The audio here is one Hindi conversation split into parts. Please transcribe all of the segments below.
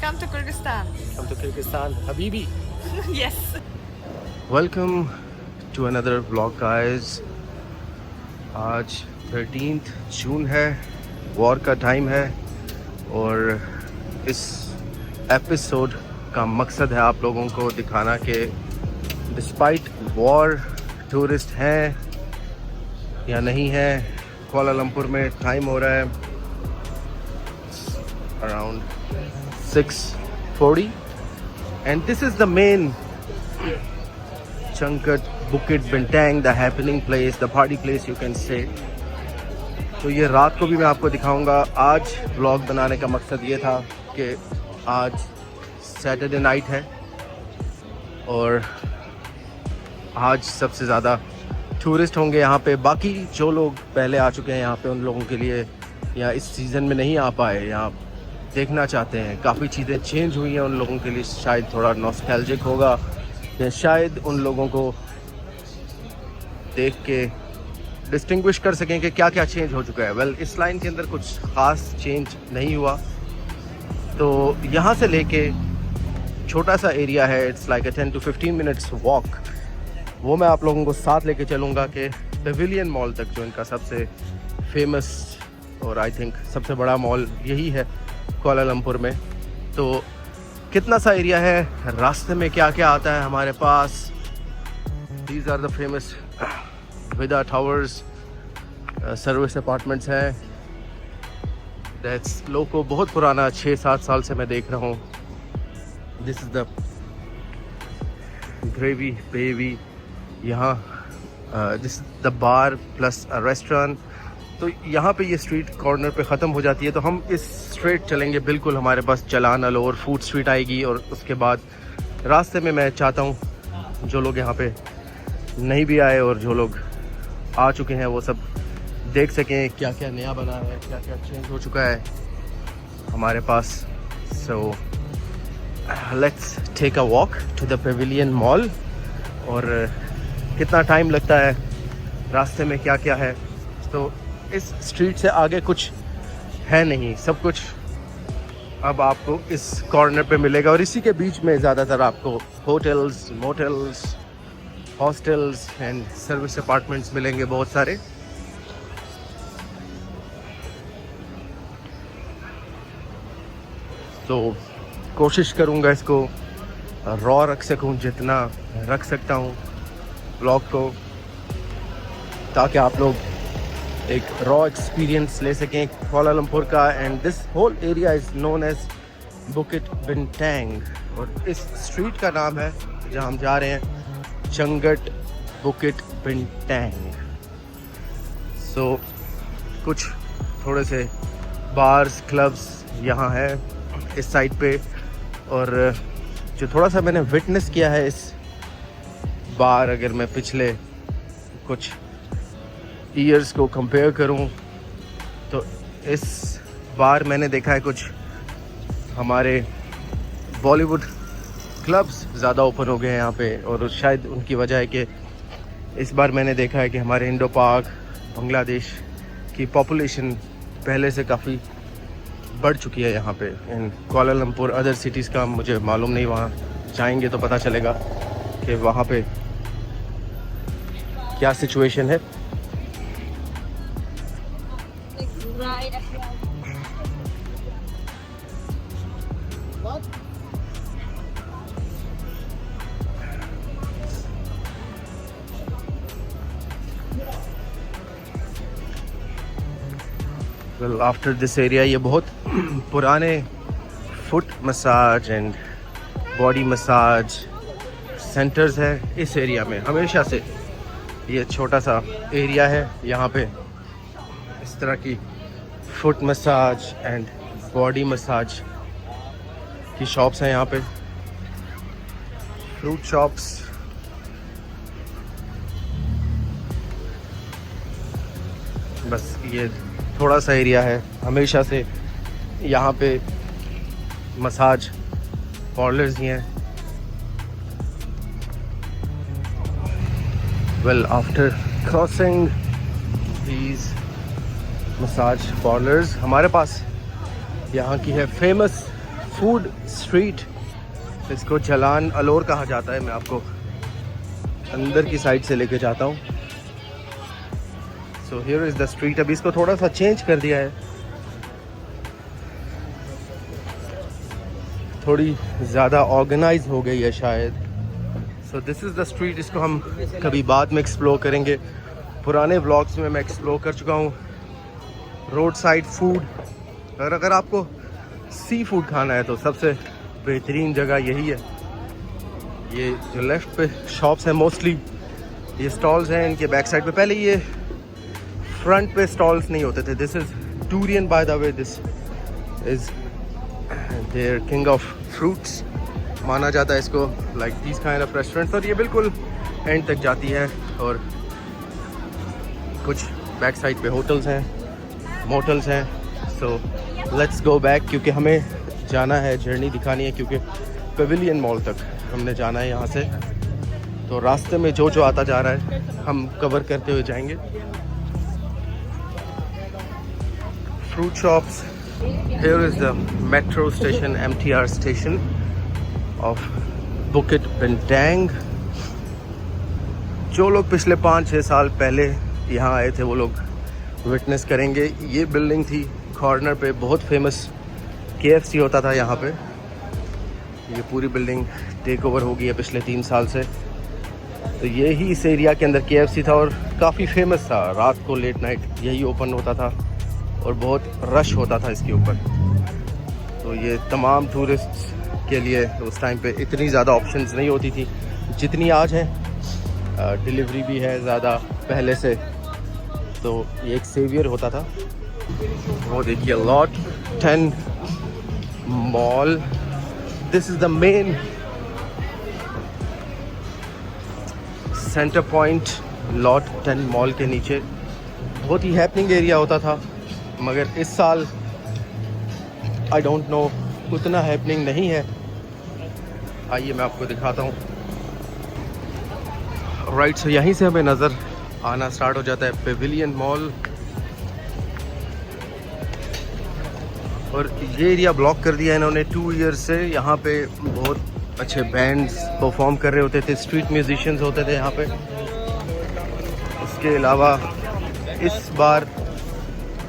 Come to Kyrgyzstan. Come to Kyrgyzstan, Habibi. Yes. Welcome to another vlog, guys. आज 13th जून है, वॉर का टाइम है और इस एपिसोड का मकसद है आप लोगों को दिखाना कि डिस्पाइट वॉर टूरिस्ट हैं या नहीं है। कुआलालंपुर में टाइम हो रहा है around 6:40 and this is the main Changkat Bukit Bintang, the happening place, the party place you can say. तो ये रात को भी मैं आपको दिखाऊंगा। आज व्लॉग बनाने का मकसद ये था कि आज सैटरडे नाइट है और आज सबसे ज़्यादा टूरिस्ट होंगे यहाँ पे। बाकी जो लोग पहले आ चुके हैं यहाँ पे, उन लोगों के लिए या इस सीज़न में नहीं आ पाए, यहाँ देखना चाहते हैं, काफ़ी चीज़ें चेंज हुई हैं, उन लोगों के लिए शायद थोड़ा नॉस्टैल्जिक होगा या शायद उन लोगों को देख के डिस्टिंग्विश कर सकें कि क्या क्या चेंज हो चुका है। वेल, इस लाइन के अंदर कुछ ख़ास चेंज नहीं हुआ। तो यहाँ से लेके छोटा सा एरिया है, it's like 10 to 15 minutes walk, वो मैं आप लोगों को साथ लेके चलूँगा कि पेविलियन मॉल तक, जो इनका सबसे फेमस और आई थिंक सबसे बड़ा मॉल यही है कुआलालंपुर में। तो कितना सा एरिया है, रास्ते में क्या क्या आता है हमारे पास। दीज आर द फेमस विदा टावर्स, सर्विस अपार्टमेंट्स हैं। दैट्स लोको, बहुत पुराना, 6-7 साल से मैं देख रहा हूँ। दिस इज़ द ग्रेवी बेवी, यहाँ this the bar plus a restaurant. तो यहाँ पे ये स्ट्रीट कॉर्नर पे ख़त्म हो जाती है, तो हम इस स्ट्रेट चलेंगे बिल्कुल। हमारे पास चलान अलोर फूड स्ट्रीट आएगी और उसके बाद रास्ते में मैं चाहता हूँ जो लोग यहाँ पे नहीं भी आए और जो लोग आ चुके हैं वो सब देख सकें क्या क्या नया बना है, क्या क्या चेंज हो चुका है हमारे पास। So let's take a walk to the Pavilion mall. और कितना टाइम लगता है, रास्ते में क्या क्या है। तो इस स्ट्रीट से आगे कुछ है नहीं, सब कुछ अब आपको इस कॉर्नर पे मिलेगा और इसी के बीच में ज़्यादातर आपको hotels, motels, hostels and service apartments मिलेंगे बहुत सारे। तो कोशिश करूँगा इसको रॉ रख सकूँ, जितना रख सकता हूँ ब्लॉग को, ताकि आप लोग एक रॉ एक्सपीरियंस ले सकें कुआलालंपुर का। And this whole area is known as Bukit Bintang और इस स्ट्रीट का नाम है जहाँ हम जा रहे हैं, चंगट बुकिट बिंटैंग। सो कुछ थोड़े से बार्स, क्लब्स यहाँ है इस साइड पे। और जो थोड़ा सा मैंने विटनेस किया है इस बार, अगर मैं पिछले कुछ ईयर्स को कंपेयर करूं, तो इस बार मैंने देखा है कुछ हमारे बॉलीवुड क्लब्स ज़्यादा ओपन हो गए हैं यहाँ पे। और शायद उनकी वजह है कि इस बार मैंने देखा है कि हमारे इंडो पाक बांग्लादेश की पॉपुलेशन पहले से काफ़ी बढ़ चुकी है यहाँ पे। इन कुआलालंपुर, अदर सिटीज़ का मुझे मालूम नहीं, वहाँ जाएंगे तो पता चलेगा कि वहाँ पे क्या सिचुएशन है। वेल, आफ्टर दिस एरिया, ये बहुत पुराने foot massage and body massage centres है इस एरिया में। हमेशा से ये छोटा सा एरिया है, यहाँ पे इस तरह की foot massage and body massage की शॉप्स हैं यहाँ पे, फ्रूट शॉप्स। बस ये थोड़ा सा एरिया है, हमेशा से यहाँ पे मसाज पार्लर्स ही हैं। Well, after crossing these massage parlours, हमारे पास यहाँ की है फेमस फूड स्ट्रीट, इसको जलान अलोर कहा जाता है। मैं आपको अंदर की साइड से लेके जाता हूँ। So here is the street. अभी इसको थोड़ा सा चेंज कर दिया है, थोड़ी ज़्यादा ऑर्गेनाइज हो गई है शायद। So this is the street. इसको हम कभी बाद में एक्सप्लोर करेंगे। पुराने व्लॉग्स में मैं एक्सप्लोर कर चुका हूँ रोड साइड फूड। और अगर आपको सी फूड खाना है तो सबसे बेहतरीन जगह यही है। ये जो लेफ़्ट पे शॉप्स हैं, मोस्टली ये स्टॉल्स हैं इनके बैक साइड पे। पहले ये फ्रंट पे स्टॉल्स नहीं होते थे। This is durian by the way. This is their king of fruits माना जाता है इसको, like these kind of restaurants. और ये बिल्कुल एंड तक जाती है। और कुछ बैक साइड पे होटल्स हैं, मोटल्स हैं। सो लेट्स गो बैक, क्योंकि हमें जाना है, जर्नी दिखानी है, क्योंकि पेविलियन मॉल तक हमने जाना है यहाँ से। तो रास्ते में जो जो आता जा रहा है हम कवर करते हुए जाएंगे। Fruit shops. Here is the metro station, MTR station of Bukit Bintang. जो लोग पिछले 5-6 साल पहले यहाँ आए थे वो लोग विटनेस करेंगे। ये बिल्डिंग थी कॉर्नर पे, बहुत फेमस KFC होता था यहाँ पे। ये पूरी बिल्डिंग टेक ओवर हो गई है पिछले 3 साल से। तो ये ही इस एरिया के अंदर KFC था और काफ़ी फेमस था। रात को लेट नाइट यही ओपन होता था और बहुत रश होता था इसके ऊपर। तो ये तमाम टूरिस्ट्स के लिए उस टाइम पे इतनी ज़्यादा ऑप्शंस नहीं होती थी जितनी आज है। डिलीवरी भी है ज़्यादा पहले से, तो ये एक सेवियर होता था। वो देखिए lot 10 mall. This is the main centre point lot 10 mall के नीचे। बहुत ही हैपनिंग एरिया होता था, मगर इस साल आई डोंट नो उतना हैपनिंग नहीं है। आइए मैं आपको दिखाता हूँ। राइट, सो यहीं से हमें नज़र आना स्टार्ट हो जाता है पेविलियन मॉल। और ये एरिया ब्लॉक कर दिया इन्होंने 2 ईयर से। यहाँ पे बहुत अच्छे बैंड्स परफॉर्म कर रहे होते थे, स्ट्रीट म्यूजिशियंस होते थे यहाँ पे। इसके अलावा इस बार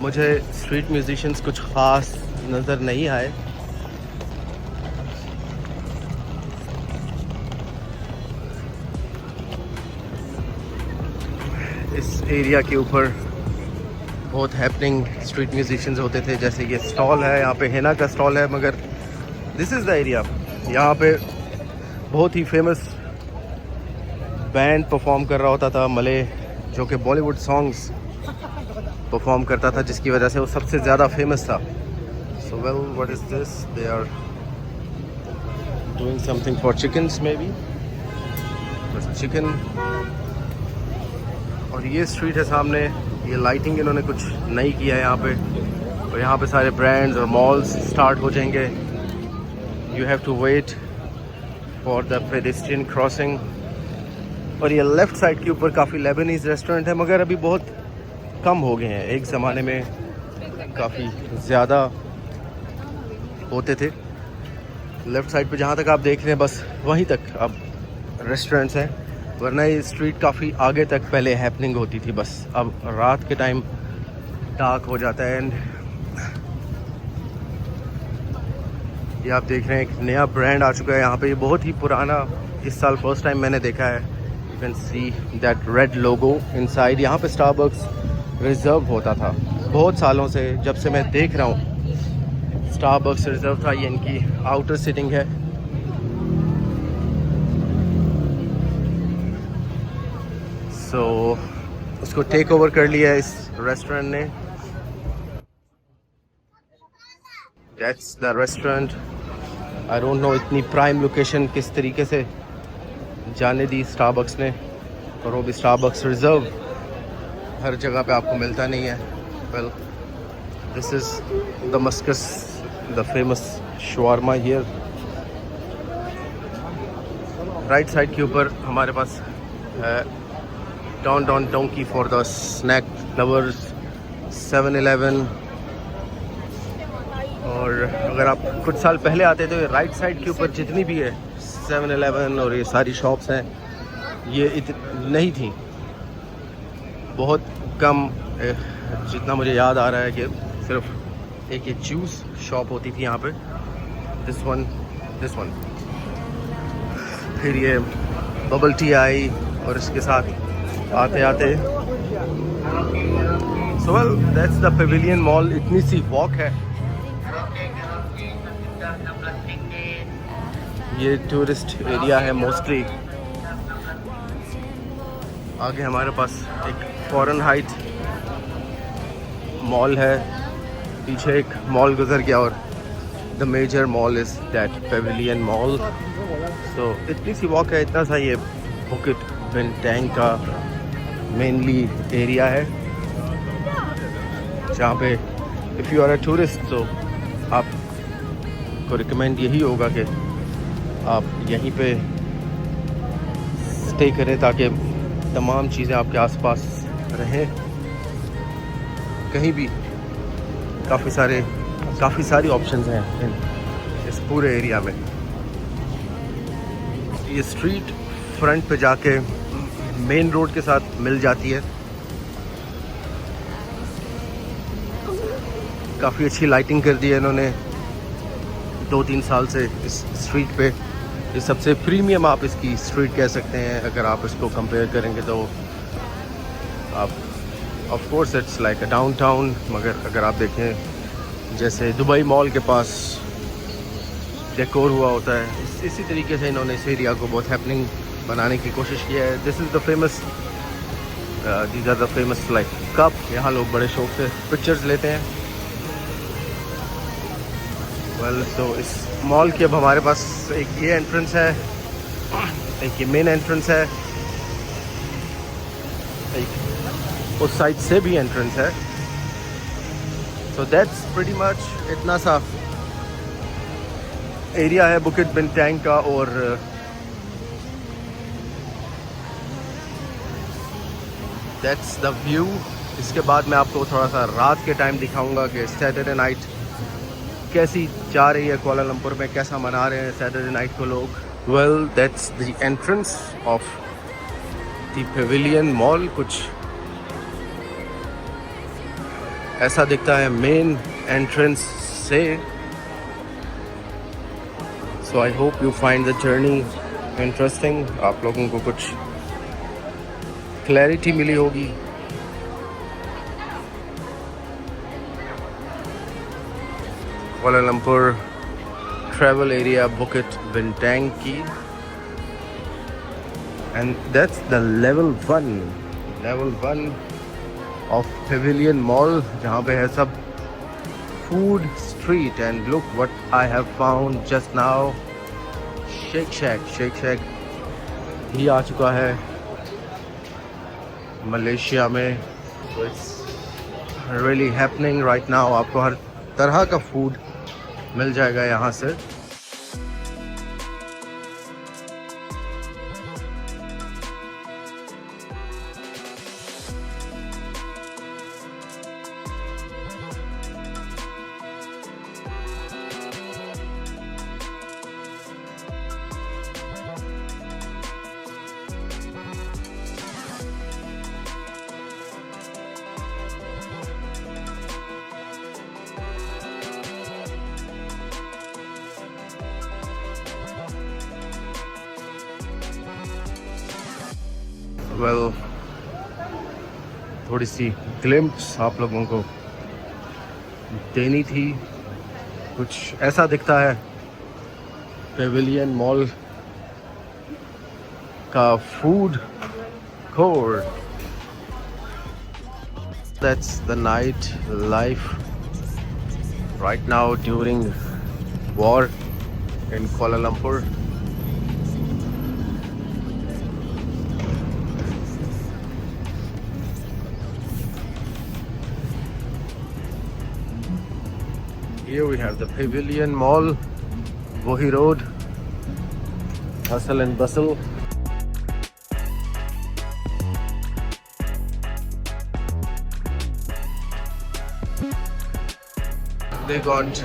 मुझे स्ट्रीट म्यूजिशियंस कुछ ख़ास नज़र नहीं आए। इस एरिया के ऊपर बहुत हैपनिंग स्ट्रीट म्यूजिशियंस होते थे। जैसे ये स्टॉल है, यहाँ पे हेना का स्टॉल है, मगर दिस इज़ द एरिया। यहाँ पे बहुत ही फेमस बैंड परफॉर्म कर रहा होता था, मले, जो कि बॉलीवुड सॉन्ग्स परफॉर्म करता था, जिसकी वजह से वो सबसे ज़्यादा फेमस था। So well, what is this? They are doing something for chickens maybe, chicken. और ये स्ट्रीट है सामने। ये लाइटिंग इन्होंने कुछ नई किया है यहाँ पे। और यहाँ पे सारे ब्रांड्स और मॉल्स स्टार्ट हो जाएंगे। You have to wait for the pedestrian crossing. और ये लेफ़्ट साइड के ऊपर काफ़ी लेबनीज़ रेस्टोरेंट है, मगर अभी बहुत कम हो गए हैं। एक ज़माने में काफ़ी ज़्यादा होते थे। लेफ़्ट साइड पे जहाँ तक आप देख रहे हैं बस वहीं तक अब रेस्टोरेंट्स हैं, वरना ये स्ट्रीट काफ़ी आगे तक पहले हैपनिंग होती थी। बस अब रात के टाइम डार्क हो जाता है। एंड ये आप देख रहे हैं एक नया ब्रांड आ चुका है यहाँ पे। ये बहुत ही पुराना, इस साल फर्स्ट टाइम मैंने देखा है। You can see that red logo inside. यहाँ पे स्टारबक्स रिज़र्व होता था बहुत सालों से, जब से मैं देख रहा हूँ स्टारबक्स रिज़र्व था। ये इनकी आउटर सिटिंग है। सो उसको टेक ओवर कर लिया है इस रेस्टोरेंट ने। That's the restaurant. I don't know इतनी प्राइम लोकेशन किस तरीके से जाने दी स्टारबक्स ने, और वो भी स्टारबक्स रिज़र्व हर जगह पे आपको मिलता नहीं है। Well, this is Damascus, the famous shawarma here. Right side के ऊपर हमारे पास है Don Donkey for the snack lovers, 7-Eleven और और अगर आप कुछ साल पहले आते तो राइट साइड के ऊपर जितनी भी है 7-Eleven और ये सारी शॉप्स हैं ये नहीं थी, बहुत कम। जितना मुझे याद आ रहा है कि सिर्फ एक ये जूस शॉप होती थी यहाँ पे, दिस वन। फिर ये बबल टी आई और इसके साथ आते आते so well that's the Pavilion mall. इतनी सी वॉक है। ये टूरिस्ट एरिया है मोस्टली। आगे हमारे पास एक फॉरेन हाइट मॉल है, पीछे एक मॉल गुजर गया और the major mall is that Pavilion mall. So इतनी सी वॉक है, इतना सा ये बुकेट बिनटैंग का मेनली एरिया है जहाँ पे if you are a tourist तो आपको रिकमेंड यही होगा कि आप यहीं पे स्टे करें ताकि तमाम चीज़ें आपके आसपास रहें। कहीं भी काफ़ी सारी ऑप्शंस हैं इस पूरे एरिया में। ये स्ट्रीट फ्रंट पे जाके मेन रोड के साथ मिल जाती है। काफ़ी अच्छी लाइटिंग कर दी है इन्होंने 2-3 साल से इस स्ट्रीट पे। ये सबसे प्रीमियम आप इसकी स्ट्रीट कह सकते हैं अगर आप इसको कंपेयर करेंगे तो। आप of course it's like a downtown, मगर अगर आप देखें जैसे दुबई मॉल के पास डेकोर हुआ होता है इसी तरीके से इन्होंने इस एरिया को बहुत हैपनिंग बनाने की कोशिश की है। This is the famous these are the famous like cup. यहाँ लोग बड़े शौक से पिक्चर्स लेते हैं। वेल तो इस मॉल की अब हमारे पास एक ये एंट्रेंस है, एक ये मेन एंट्रेंस है, एक उस साइड से भी एंट्रेंस है। सो दैट्स प्रीटी मच इतना सा एरिया है बुकेट बिनटैंग का। और दैट्स द व्यू। इसके बाद मैं आपको थोड़ा सा रात के टाइम दिखाऊंगा कि सैटरडे नाइट कैसी जा रही है कुआला लंपुर में, कैसा मना रहे हैं सैटरडे नाइट को लोग। Well that's the entrance of the Pavilion mall. कुछ ऐसा दिखता है मेन एंट्रेंस से। So I hope you find the journey interesting. आप लोगों को कुछ क्लैरिटी मिली होगी। Kuala Lumpur travel area Bukit Bintang की। And that's the level 1 of Pavilion mall जहाँ पे है सब food street. And look what I have found just now, Shake Shack ही आ चुका है मलेशिया में। तो it's really happening right now. आपको हर तरह का फूड मिल जाएगा यहाँ से। वेल थोड़ी सी ग्लिम्प्स आप लोगों को देनी थी। कुछ ऐसा दिखता है पेविलियन मॉल का food court. That's the night life right now during war in Kuala Lumpur. Here we have the Pavilion Mall, Wohi Road, hustle and bustle. They got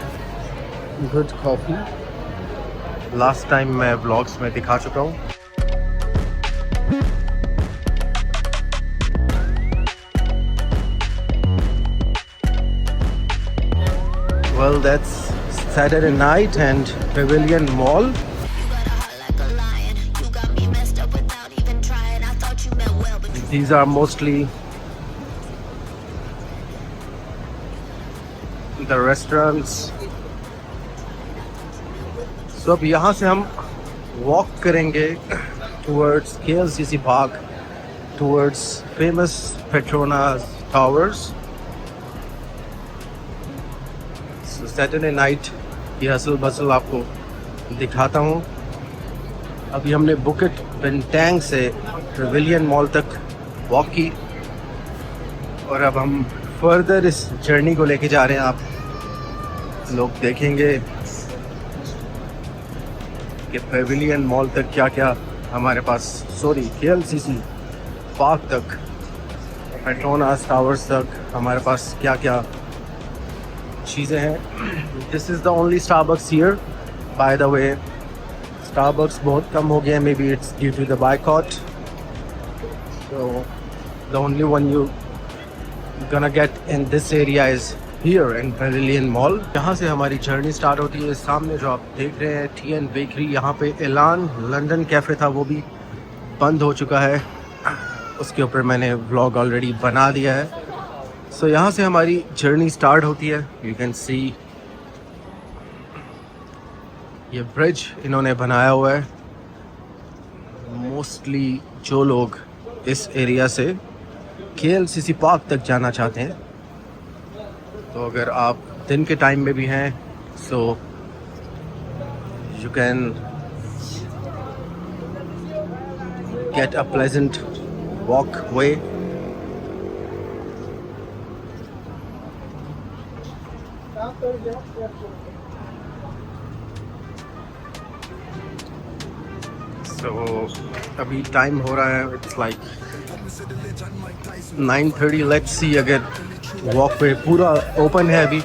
good coffee last time मैं व्लॉग्स में दिखा चुका हूँ. Well, that's Saturday night and Pavilion Mall. These are mostly the restaurants. So अब यहाँ से हम walk करेंगे towards KLCC Park, towards famous Petronas Towers. So Saturday night की हसल बसल आपको दिखाता हूँ. अभी हमने बुकेट बेंटैंग से पेविलियन मॉल तक वॉक की और अब हम फर्दर इस जर्नी को लेके जा रहे हैं. आप लोग देखेंगे कि पेविलियन मॉल तक क्या क्या हमारे पास, सॉरी KLCC पार्क तक, पेट्रोनास टावर्स तक हमारे पास क्या क्या चीज़ें हैं. This is the only Starbucks here by the way. Starbucks बहुत कम हो गया, maybe it's due to the boycott. So the only one you gonna get in this area is here in Pavilion Mall. यहाँ से हमारी जर्नी स्टार्ट होती है. सामने जो आप देख रहे हैं TN बेकरी, यहाँ पे एलान लंदन कैफ़े था, वो भी बंद हो चुका है. उसके ऊपर मैंने व्लॉग ऑलरेडी बना दिया है. सो यहाँ से हमारी जर्नी स्टार्ट होती है. यू कैन सी ये ब्रिज इन्होंने बनाया हुआ है. मोस्टली जो लोग इस एरिया से KLCC पार्क तक जाना चाहते हैं, तो अगर आप दिन के टाइम में भी हैं, so you can get a pleasant walk way. So अभी टाइम हो रहा है, इट्स लाइक 9:30. लेट्स सी अगर वॉक वे पूरा ओपन है अभी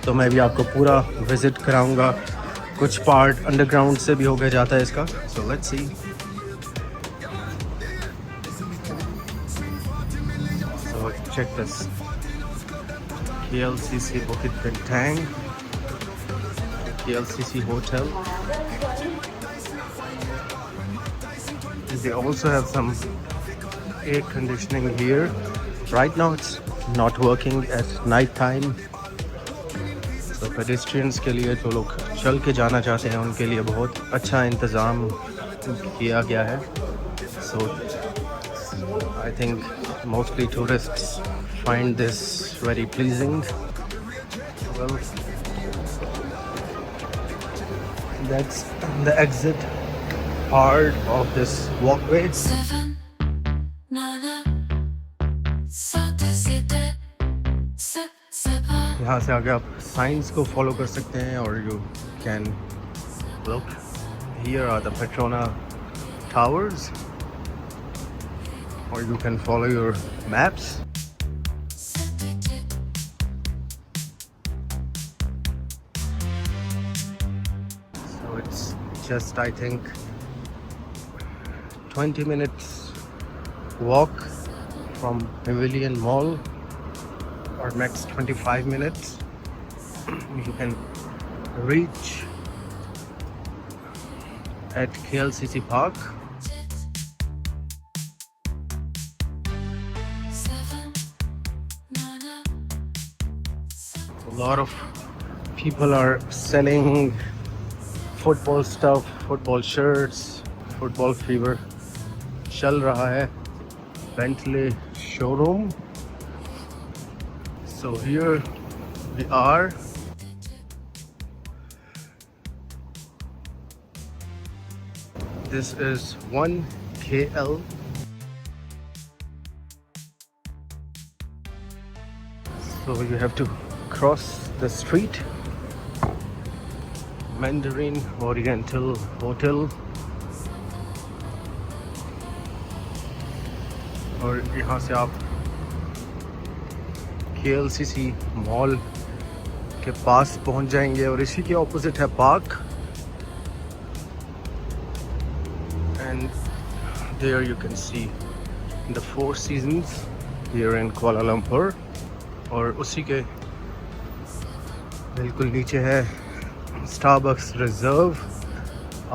तो मैं भी आपको पूरा विजिट कराऊंगा. कुछ पार्ट अंडरग्राउंड से भी होकर जाता है इसका. So let's see. So check this KLCC Bukit Bintang, KLCC Hotel. They also have some air conditioning here. Right now it's not working at night time. So pedestrians के लिए, जो लोग चल के जाना चाहते हैं, उनके लिए बहुत अच्छा इंतज़ाम किया गया है. So I think mostly tourists find this very pleasing. Well, that's the exit part of this walkway. यहाँ से आगे आप साइंस को फॉलो कर सकते हैं और you can look. Here are the Petronas towers or you can follow your maps. So it's just, I think, 20 minutes walk from Pavilion Mall, or max 25 minutes. You can reach at KLCC Park. A lot of people are selling football stuff, football shirts. Football fever चल रहा है. Bentley showroom. So here we are. This is 1KL. So you have to cross the street. Mandarin Oriental Hotel. और यहाँ से आप KLCC मॉल के पास पहुंच जाएंगे और इसी के ऑपोजिट है park and there you can see the Four Seasons here in Kuala Lumpur. और उसी के बिल्कुल नीचे है Starbucks Reserve,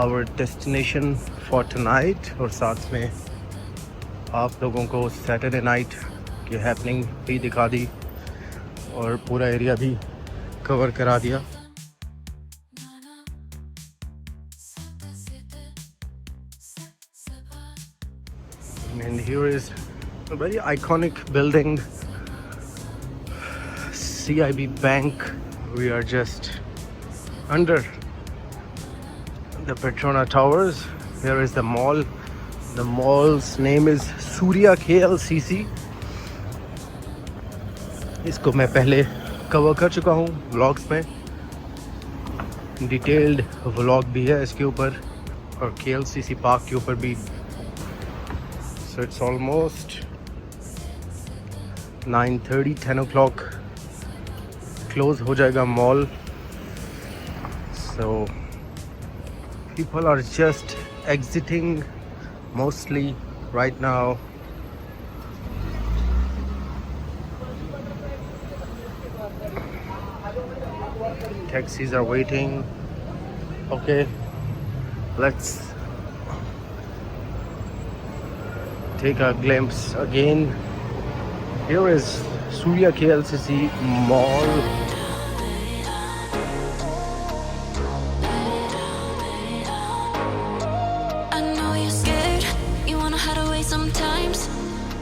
our destination for tonight. और साथ में आप लोगों को सैटरडे नाइट की हैपनिंग भी दिखा दी और पूरा एरिया भी कवर करा दिया। And here is a very iconic building, CIB Bank. We are just under the Petronas Towers. Here is the mall. The mall's name is Surya KLCC. इसको मैं पहले कवर कर चुका हूँ व्लॉग्स में, डिटेल्ड व्लॉग भी है इसके ऊपर और KLCC पार्क के ऊपर भी। So it's almost 9:30, 10 o'clock close हो जाएगा mall. So people are just exiting mostly right now. Taxis are waiting. Okay, let's take a glimpse again. Here is Surya KLCC Mall. I know you're scared, you wanna hide away sometimes.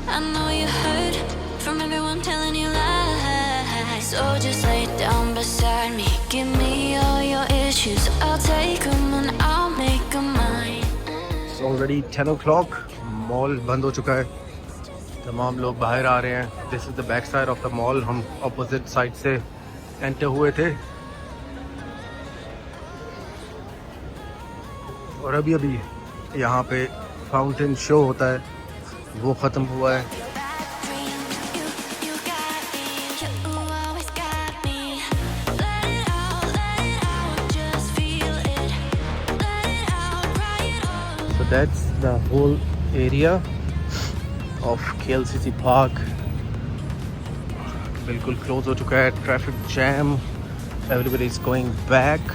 I know you heard from everyone telling you lies. So just lay down beside me, give me all your issues. I'll take them and I'll make them mine. It's already 10 o'clock. Mall बंद हो चुका है, तमाम लोग बाहर आ रहे हैं। This is the back side of the mall. हम अपोजिट साइड से एंटर हुए थे और अभी यहाँ पे फाउंटेन शो होता है, वो ख़त्म हुआ है। So that's the whole area of KLCC Park. बिल्कुल क्लोज हो चुका है, traffic jam, everybody is going back.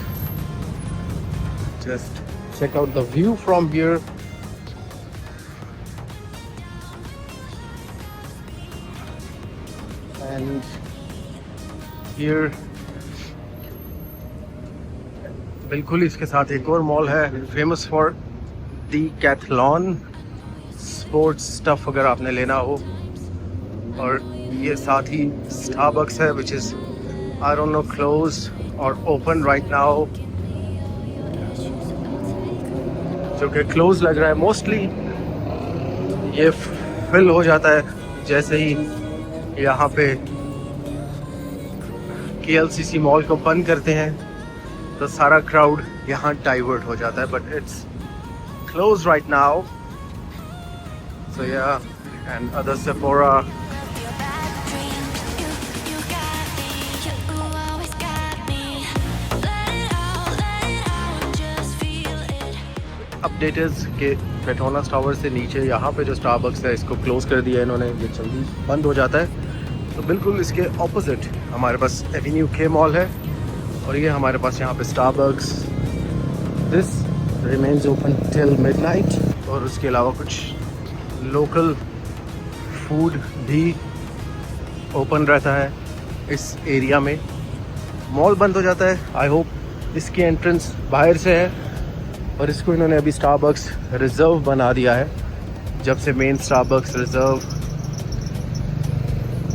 Just check out the view from here. And here बिल्कुल इसके साथ एक और मॉल है, famous for Decathlon sports stuff अगर आपने लेना हो। और ये साथ ही स्टारबक्स है which is I don't know close और ओपन राइट नाउ, जो कि क्लोज लग रहा है। मोस्टली ये फिल हो जाता है जैसे ही यहाँ पे KLCC मॉल को बंद करते हैं, तो सारा क्राउड यहाँ डाइवर्ट हो जाता है। But it's close right now. So yeah, and other Sephora. Updates के पेट्रोनास टावर से नीचे यहाँ पे जो स्टारबक्स है इसको क्लोज कर दिया इन्होंने, ये जल्दी बंद हो जाता है। तो बिल्कुल इसके ऑपोजिट हमारे पास एवेन्यू के मॉल है और ये हमारे पास यहाँ पे Starbucks. This remains open till midnight. और उसके अलावा कुछ लोकल फूड भी ओपन रहता है इस एरिया में। मॉल बंद हो जाता है। आई होप इसकी एंट्रेंस बाहर से है और इसको इन्होंने अभी स्टारबक्स रिजर्व बना दिया है। जब से मेन स्टारबक्स रिजर्व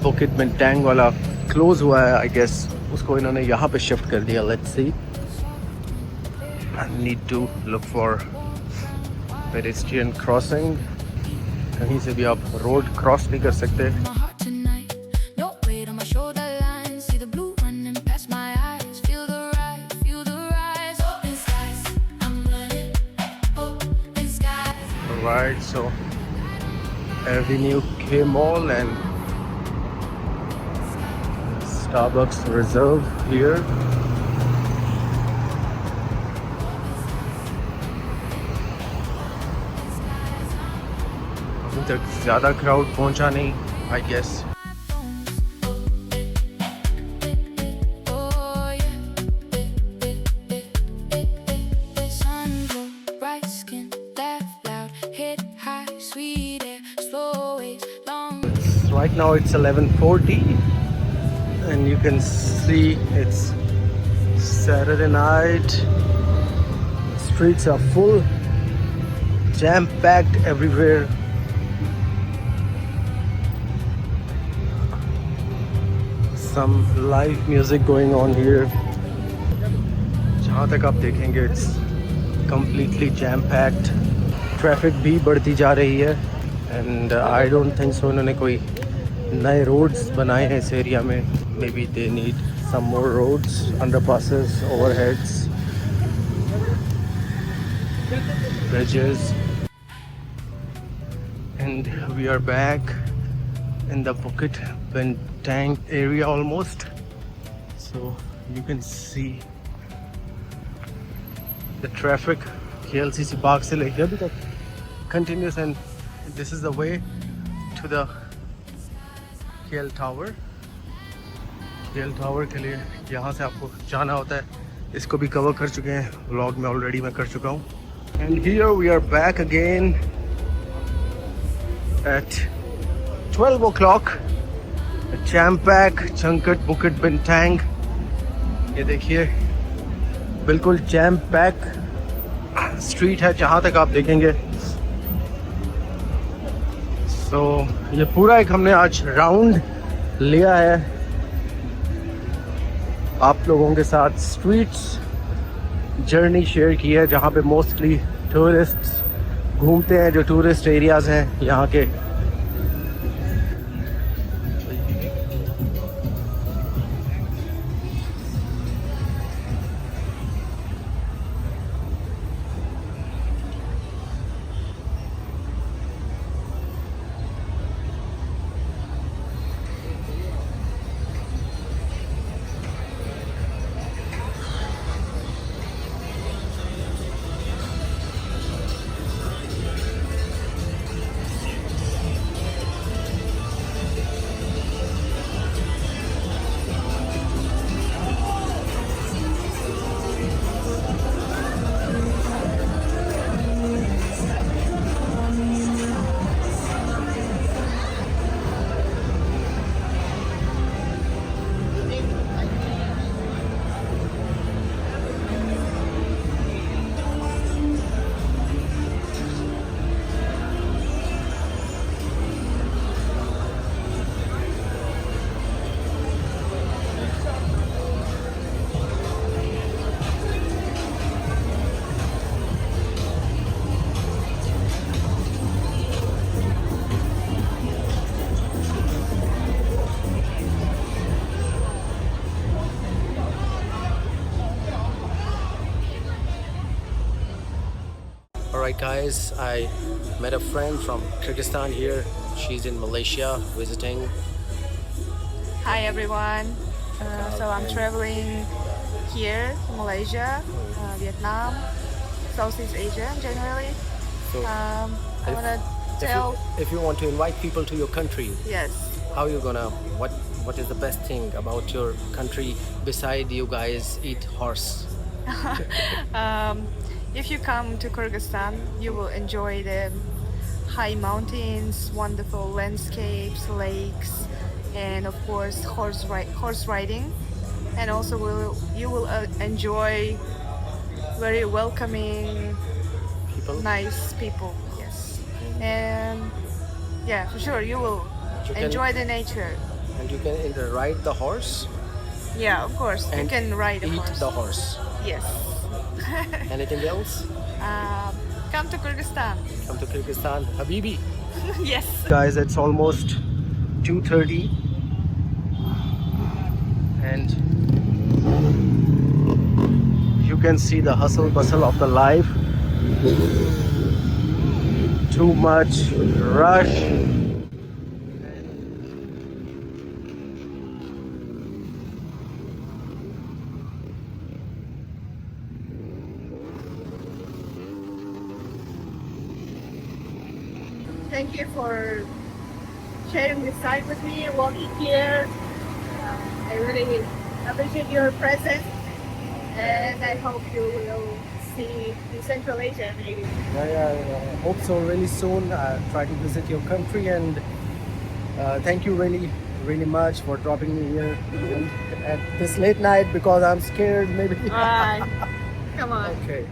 बुकिट मेंटेंग वाला क्लोज हुआ है, आई गेस उसको इन्होंने यहाँ पे शिफ्ट कर दिया। Let's see, I need to look for pedestrian crossing. कहीं से भी आप रोड क्रॉस नहीं कर सकते। Right, so Avenue K Mall and Starbucks Reserve here. अभी तक ज़्यादा क्राउड पहुंचा नहीं, I guess. Oh, yeah. Sun glow, bright skin, laugh loud, hit high, sweet air, slow waves, long. Right now it's 11:40 and you can see it's Saturday night. Streets are full, jam-packed everywhere. Some live music going on here. जहाँ तक आप देखेंगे it's completely jam-packed. Traffic भी बढ़ती जा रही है and I don't think so उन्होंने कोई नए roads बनाए हैं इस एरिया में. Maybe they need some more roads, underpasses, overheads, bridges. And we are back in the Bukit Bintang area almost. So you can see the traffic KLCC Park से लेके अभी तक continuous, and this is the way to the KL Tower. KL Tower के लिए यहाँ से आपको जाना होता है. इसको भी कवर कर चुके हैं, व्लॉग में ऑलरेडी मैं कर चुका हूँ. And here we are back again at 12 o'clock. Jam-pack चंकट बुकिट बिंटैंग. ये देखिए बिल्कुल जैम-पैक स्ट्रीट है जहाँ तक आप देखेंगे. So ये पूरा एक हमने आज राउंड लिया है आप लोगों के साथ. स्ट्रीट्स जर्नी शेयर की है जहाँ पे मोस्टली टूरिस्ट्स घूमते हैं, जो टूरिस्ट एरियाज हैं यहाँ के. Alright guys, I met a friend from Kyrgyzstan here. She's in Malaysia visiting. Hi everyone. So I'm traveling here to Malaysia, Vietnam, Southeast Asia generally. So I if- wanna tell. if you want to invite people to your country, Yes. how you gonna, what is the best thing about your country beside you guys eat horse? If you come to Kyrgyzstan, you will enjoy the high mountains, wonderful landscapes, lakes, and of course horse riding. And also you will enjoy very welcoming, People? nice people. Yes. And yeah, for sure you will You can- enjoy the nature. And you can either ride the horse Yeah, of course you and can ride a eat horse. the horse. Yes. Anything else? Come to Kyrgyzstan. Come to Kyrgyzstan, Habibi. Yes. Guys, it's almost 2:30 and you can see the hustle bustle of the life. Too much rush. Thank you for sharing this time with me, walking here. I really appreciate your presence, and I hope you will see in Central Asia maybe. I hope so really soon. Try to visit your country, and thank you really much for dropping me here at this late night because I'm scared maybe. Come on. Okay.